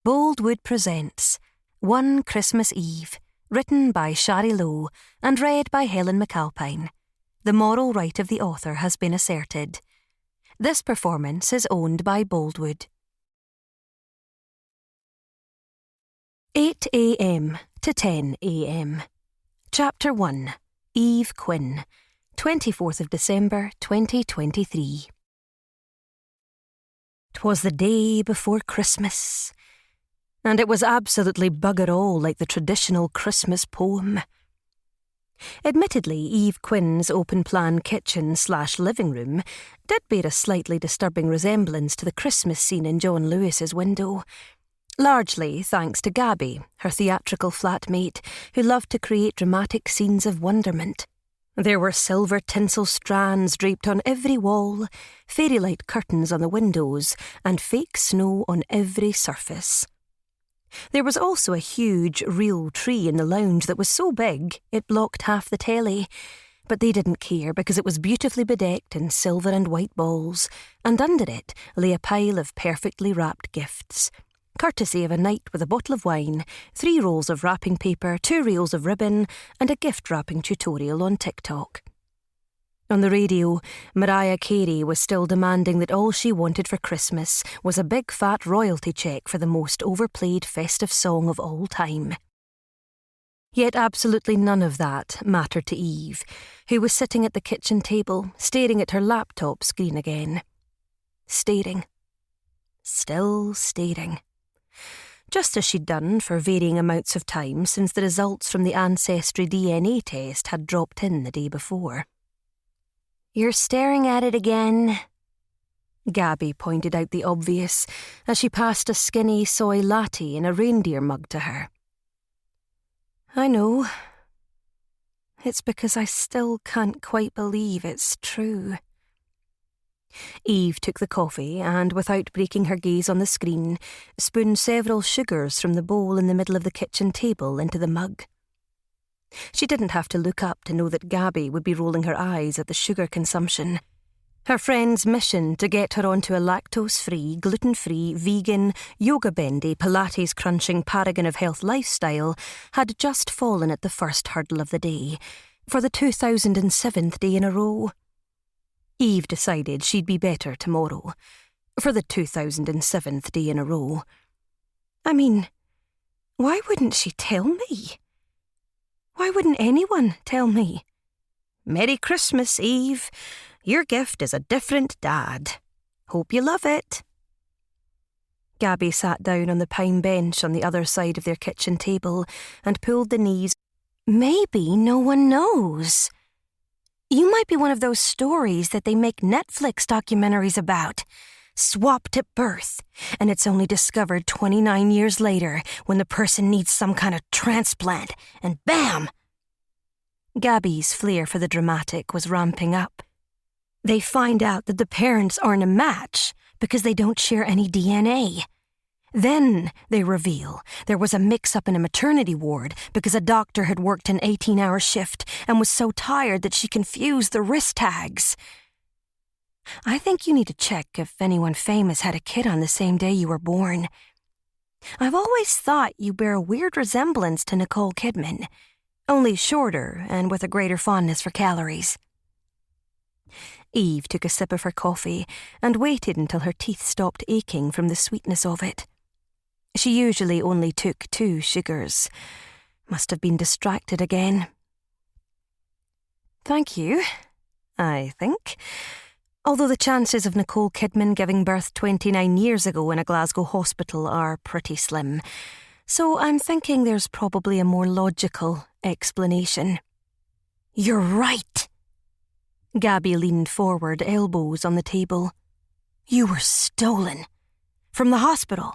Boldwood presents One Christmas Eve, written by Shari Low'I'd and read by Helen McAlpine. The moral right of the author has been asserted. This performance is owned by Boldwood. 8 a.m. to 10 a.m. Chapter 1. Eve Quinn, 24th of December 2023. 'Twas the day before Christmas, and it was absolutely bugger all like the traditional Christmas poem. Admittedly, Eve Quinn's open-plan kitchen/living room did bear a slightly disturbing resemblance to the Christmas scene in John Lewis's window, largely thanks to Gabby, her theatrical flatmate, who loved to create dramatic scenes of wonderment. There were silver tinsel strands draped on every wall, fairy-light curtains on the windows, and fake snow on every surface. There was also a huge, real tree in the lounge that was so big it blocked half the telly, but they didn't care because it was beautifully bedecked in silver and white balls, and under it lay a pile of perfectly wrapped gifts, courtesy of a night with a bottle of wine, 3 rolls of wrapping paper, 2 reels of ribbon, and a gift wrapping tutorial on TikTok. On the radio, Mariah Carey was still demanding that all she wanted for Christmas was a big fat royalty cheque for the most overplayed festive song of all time. Yet absolutely none of that mattered to Eve, who was sitting at the kitchen table, staring at her laptop screen again. Staring. Still staring. Just as she'd done for varying amounts of time since the results from the Ancestry DNA test had dropped in the day before. "You're staring at it again," Gabby pointed out the obvious as she passed a skinny soy latte in a reindeer mug to her. "I know. It's because I still can't quite believe it's true." Eve took the coffee and, without breaking her gaze on the screen, spooned several sugars from the bowl in the middle of the kitchen table into the mug. She didn't have to look up to know that Gabby would be rolling her eyes at the sugar consumption. Her friend's mission to get her onto a lactose-free, gluten-free, vegan, yoga-bendy, Pilates-crunching paragon of health lifestyle had just fallen at the first hurdle of the day, for the 2007th day in a row. Eve decided she'd be better tomorrow, for the 2007th day in a row. I mean, why wouldn't she tell me? Why wouldn't anyone tell me? "Merry Christmas, Eve. Your gift is a different dad. Hope you love it." Gabby sat down on the pine bench on the other side of their kitchen table and pulled the knees. "Maybe no one knows. You might be one of those stories that they make Netflix documentaries about. Swapped at birth, and it's only discovered 29 years later when the person needs some kind of transplant, and bam!" Gabby's flair for the dramatic was ramping up. They find out that the parents aren't a match because they don't share any DNA. Then they reveal there was a mix-up in a maternity ward because a doctor had worked an 18-hour shift and was so tired that she confused the wrist tags. I think you need to check if anyone famous had a kid on the same day you were born. I've always thought you bear a weird resemblance to Nicole Kidman, only shorter and with a greater fondness for calories. Eve took a sip of her coffee and waited until her teeth stopped aching from the sweetness of it. She usually only took 2 sugars. Must have been distracted again. "Thank you, I think. Although the chances of Nicole Kidman giving birth 29 years ago in a Glasgow hospital are pretty slim, so I'm thinking there's probably a more logical explanation." "You're right." Gabby leaned forward, elbows on the table. "You were stolen. From the hospital.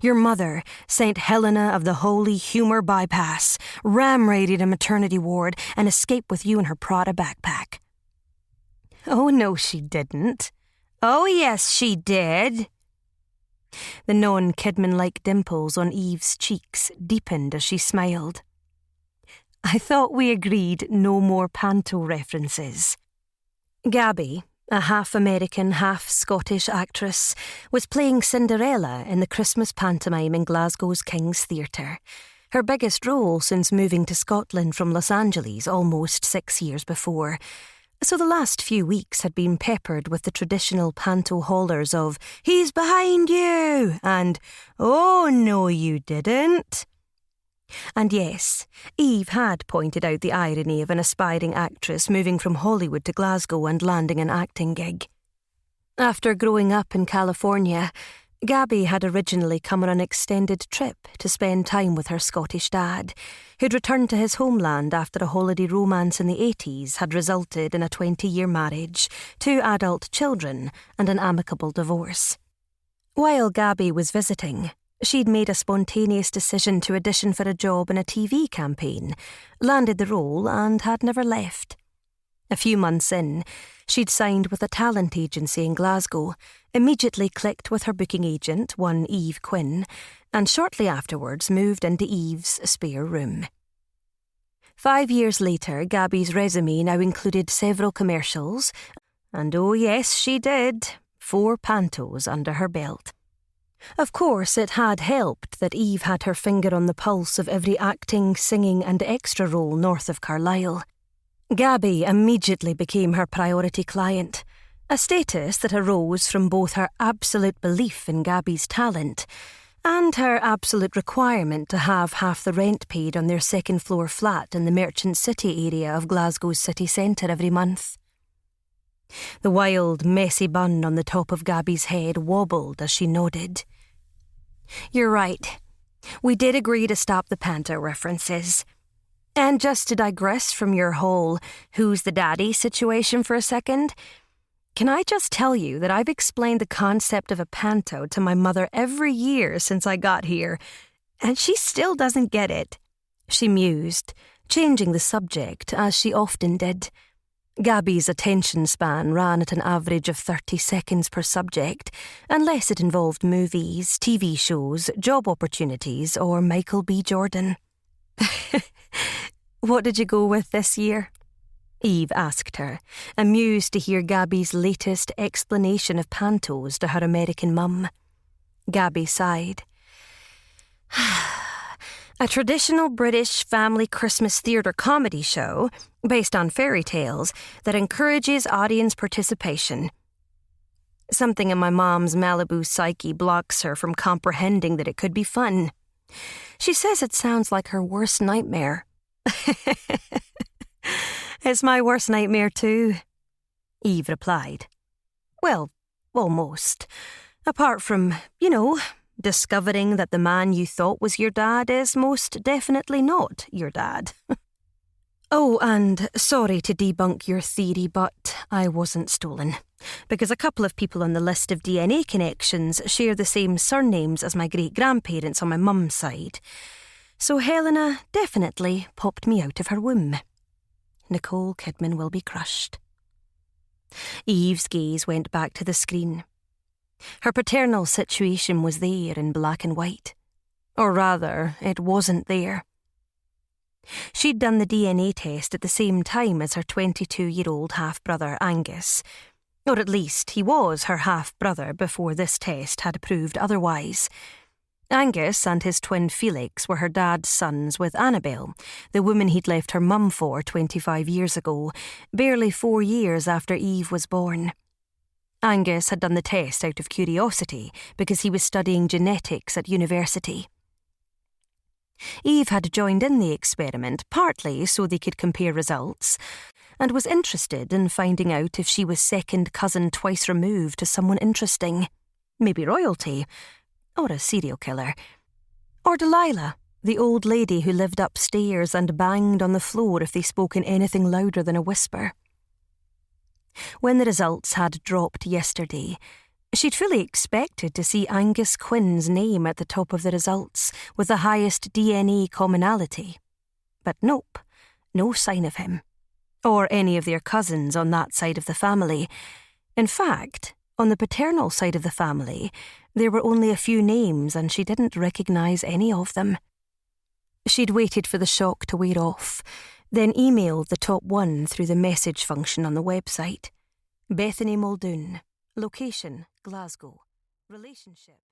Your mother, St. Helena of the Holy Humour Bypass, ram-raided a maternity ward and escaped with you in her Prada backpack." "Oh, no, she didn't." "Oh, yes, she did." The non-Kidman-like dimples on Eve's cheeks deepened as she smiled. "I thought we agreed no more panto references." Gabby, a half-American, half-Scottish actress, was playing Cinderella in the Christmas pantomime in Glasgow's King's Theatre, her biggest role since moving to Scotland from Los Angeles almost 6 years before. So the last few weeks had been peppered with the traditional panto haulers of "He's behind you" and "Oh, no, you didn't." And yes, Eve had pointed out the irony of an aspiring actress moving from Hollywood to Glasgow and landing an acting gig. After growing up in California, Gabby had originally come on an extended trip to spend time with her Scottish dad, who'd returned to his homeland after a holiday romance in the 80s had resulted in a 20-year marriage, 2 adult children, and an amicable divorce. While Gabby was visiting, she'd made a spontaneous decision to audition for a job in a TV campaign, landed the role, and had never left. A few months in, she'd signed with a talent agency in Glasgow, immediately clicked with her booking agent, one Eve Quinn, and shortly afterwards moved into Eve's spare room. 5 years later, Gabby's resume now included several commercials, and oh yes, she did, 4 pantos under her belt. Of course, it had helped that Eve had her finger on the pulse of every acting, singing and extra role north of Carlisle. Gabby immediately became her priority client, a status that arose from both her absolute belief in Gabby's talent and her absolute requirement to have half the rent paid on their second-floor flat in the Merchant City area of Glasgow's city centre every month. The wild, messy bun on the top of Gabby's head wobbled as she nodded. "You're right. We did agree to stop the panto references. And just to digress from your whole who's the daddy situation for a second, can I just tell you that I've explained the concept of a panto to my mother every year since I got here, and she still doesn't get it," she mused, changing the subject as she often did. Gabby's attention span ran at an average of 30 seconds per subject, unless it involved movies, TV shows, job opportunities, or Michael B. Jordan. "What did you go with this year?" Eve asked her, amused to hear Gabby's latest explanation of pantos to her American mum. Gabby sighed. "A traditional British family Christmas theatre comedy show based on fairy tales that encourages audience participation. Something in my mom's Malibu psyche blocks her from comprehending that it could be fun. She says it sounds like her worst nightmare." "It's my worst nightmare too," Eve replied. "Well, almost. Apart from, discovering that the man you thought was your dad is most definitely not your dad." "Oh, and sorry to debunk your theory, but I wasn't stolen, because a couple of people on the list of DNA connections share the same surnames as my great-grandparents on my mum's side. So Helena definitely popped me out of her womb. Nicole Kidman will be crushed." Eve's gaze went back to the screen. Her paternal situation was there in black and white. Or rather, it wasn't there. She'd done the DNA test at the same time as her 22-year-old half-brother Angus, or at least he was her half-brother before this test had proved otherwise. Angus and his twin Felix were her dad's sons with Annabelle, the woman he'd left her mum for 25 years ago, barely 4 years after Eve was born. Angus had done the test out of curiosity because he was studying genetics at university. Eve had joined in the experiment partly so they could compare results, and was interested in finding out if she was second cousin twice removed to someone interesting, maybe royalty, or a serial killer, or Delilah, the old lady who lived upstairs and banged on the floor if they spoke in anything louder than a whisper. When the results had dropped yesterday, she'd fully expected to see Angus Quinn's name at the top of the results with the highest DNA commonality. But nope, no sign of him, or any of their cousins on that side of the family. In fact, on the paternal side of the family, there were only a few names and she didn't recognise any of them. She'd waited for the shock to wear off, then emailed the top one through the message function on the website. Bethany Muldoon. Location, Glasgow. Relationship.